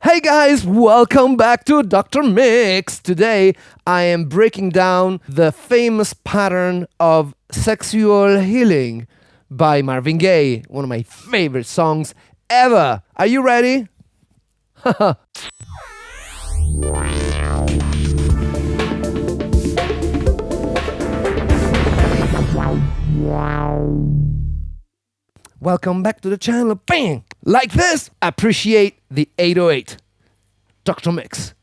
Hey guys, welcome back to Dr. Mix. Today I am breaking down the famous pattern of sexual healing by Marvin Gaye, one of my favorite songs ever. Are you ready? Welcome back to the channel. Bang! Like this, appreciate the 808. Dr. Mix.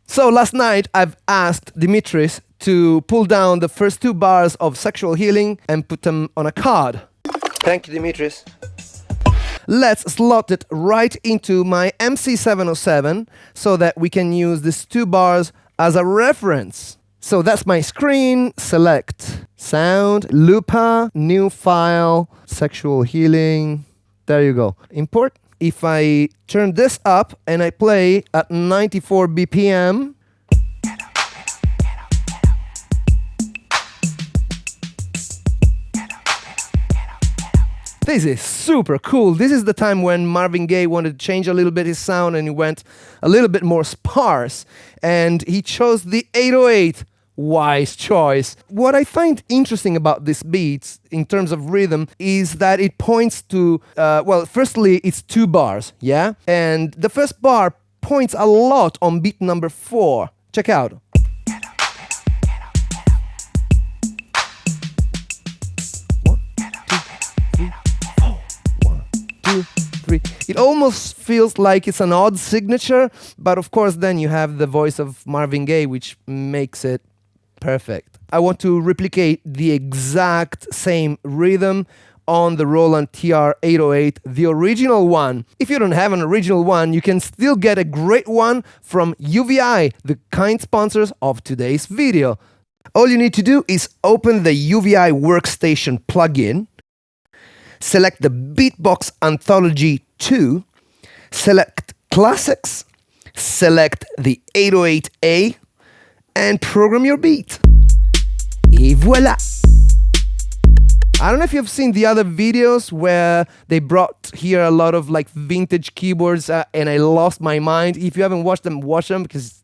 So last night I've asked Dimitris to pull down the first two bars of sexual healing and put them on a card. Thank you, Dimitris. Let's slot it right into my MC707 so that we can use these two bars as a reference. So that's my screen. Select sound, Lupa, new file, sexual healing. There you go. Import. If I turn this up and I play at 94 BPM, this is super cool. This is the time when Marvin Gaye wanted to change a little bit his sound and he went a little bit more sparse. And he chose the 808. Wise choice. What I find interesting about this beat in terms of rhythm is that it points to, firstly, it's two bars, yeah? And the first bar points a lot on beat number 4. Check out. It almost feels like it's an odd signature, but of course then you have the voice of Marvin Gaye, which makes it perfect. I want to replicate the exact same rhythm on the Roland TR-808, the original one. If you don't have an original one, you can still get a great one from UVI, the kind sponsors of today's video. All you need to do is open the UVI Workstation plugin, select the Beatbox Anthology 2, select Classics, select the 808A, and program your beat. Et voila! I don't know if you've seen the other videos where they brought here a lot of like vintage keyboards and I lost my mind. If you haven't watched them, watch them because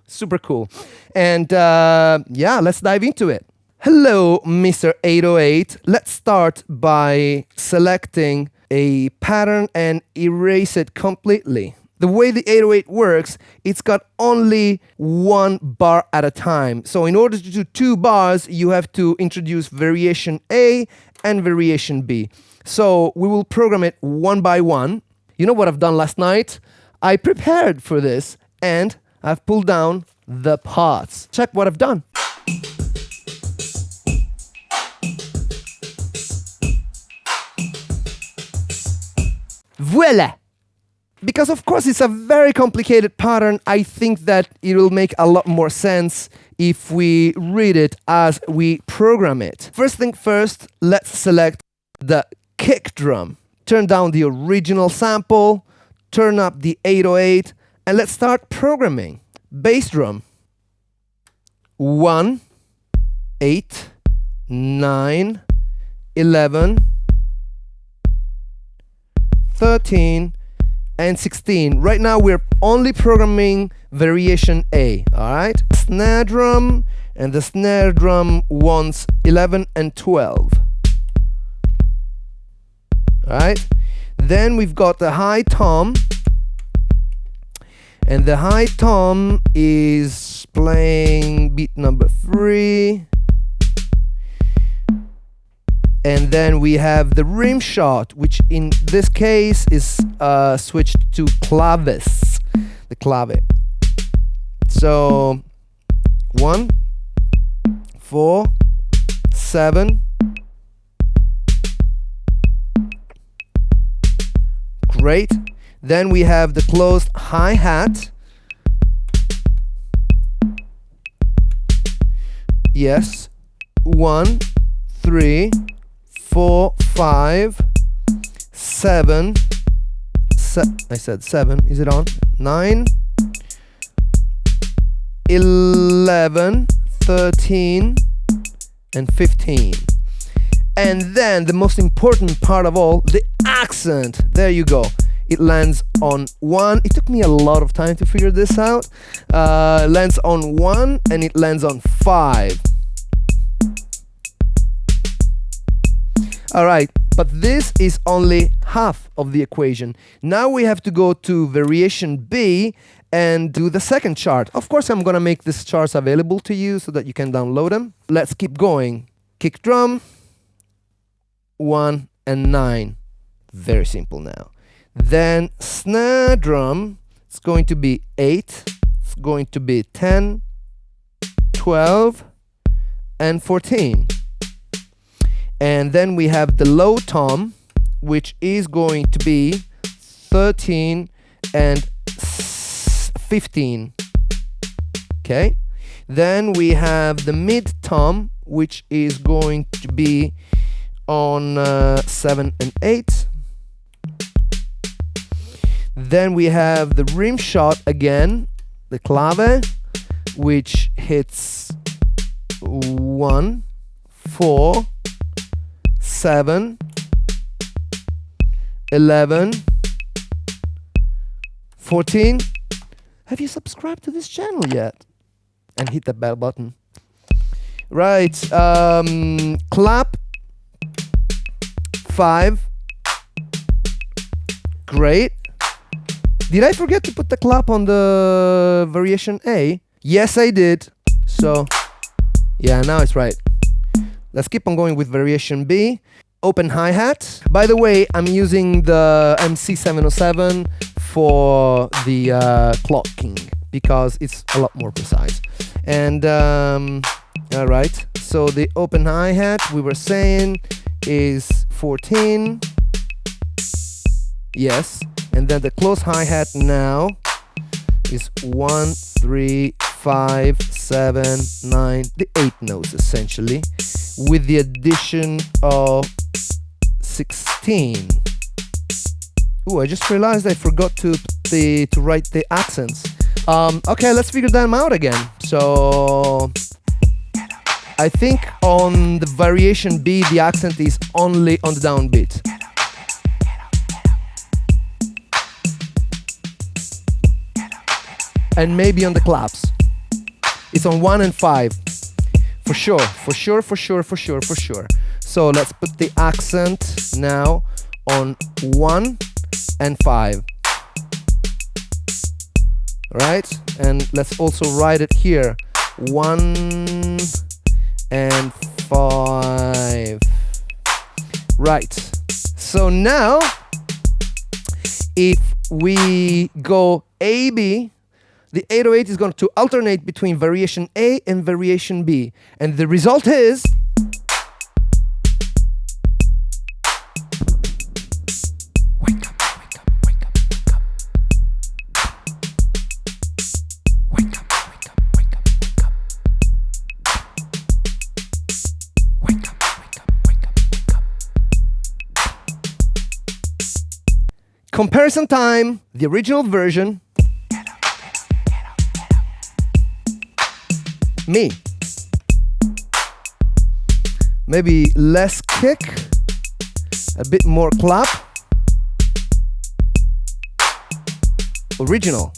super cool. And yeah, let's dive into it. Hello, Mr. 808. Let's start by selecting a pattern and erase it completely. The way the 808 works, it's got only one bar at a time. So in order to do two bars, you have to introduce variation A and variation B. So we will program it one by one. You know what I've done last night? I prepared for this and I've pulled down the parts. Check what I've done. Voila! Because of course it's a very complicated pattern, I think that it will make a lot more sense if we read it as we program it. First thing first, let's select the kick drum. Turn down the original sample, turn up the 808, and let's start programming. Bass drum. 1, 8, 9, 11, 13, and 16. Right now we're only programming variation A, all right? Snare drum, and the snare drum wants 11 and 12. All right? Then we've got the high tom, and the high tom is playing beat number 3. And then we have the rim shot, which in this case is switched to claves, the clave. So 1, 4, 7. Great. Then we have the closed hi-hat. Yes. 1, 3, 4, 5, 7. I said 7. Is it on? 9, 11, 13, and 15. And then the most important part of all, the accent. There you go. it lands on 1. It took me a lot of time to figure this out. Lands on 1 and it lands on 5. All right, but this is only half of the equation. Now we have to go to variation B and do the second chart. Of course, I'm gonna make these charts available to you so that you can download them. Let's keep going. Kick drum, 1 and 9. Very simple now. Then snare drum, it's going to be 8, it's going to be 10, 12, and 14. And then we have the low tom, which is going to be 13 and 15. Okay. Then we have the mid tom, which is going to be on 7 and 8. Then we have the rim shot again, the clave, which hits 1, 4, 7, 11, 14. Have you subscribed to this channel yet? And hit the bell button. Right, clap, 5. Great. Did I forget to put the clap on the variation A? Yes, I did. So, yeah, now it's right. Let's keep on going with variation B. Open hi-hat. By the way, I'm using the MC707 for the clocking because it's a lot more precise. And, all right. So the open hi-hat, we were saying, is 14. Yes. And then the close hi-hat now is 1, 3, 5, 7, 9, the 8 notes essentially, with the addition of 16. Ooh, I just realized I forgot to write the accents. Okay, let's figure them out again. So I think on the variation B, the accent is only on the downbeat. And maybe on the claps. It's on 1 and 5. For sure, for sure, for sure, for sure, for sure. So let's put the accent now on 1 and 5. Right? And let's also write it here. 1 and 5. Right. So now, if we go A-B, the 808 is going to alternate between variation A and variation B. And the result is... Wake up, wake up, wake up, wake up. Wake up, wake up, wake up, wake up. Wake up, wake up, wake up, wake up. Comparison time, the original version. Me. Maybe less kick, a bit more clap. Original.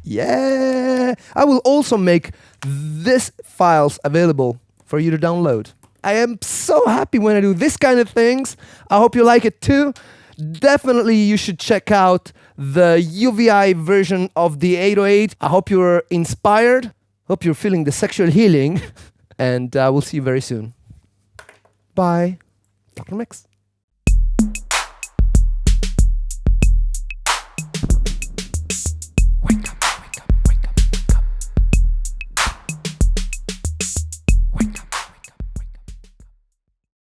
Yeah! I will also make these files available for you to download. I am so happy when I do this kind of things. I hope you like it too. Definitely you should check out the UVI version of the 808. I hope you're inspired. Hope you're feeling the sexual healing. And we'll see you very soon. Bye. Dr. Mix.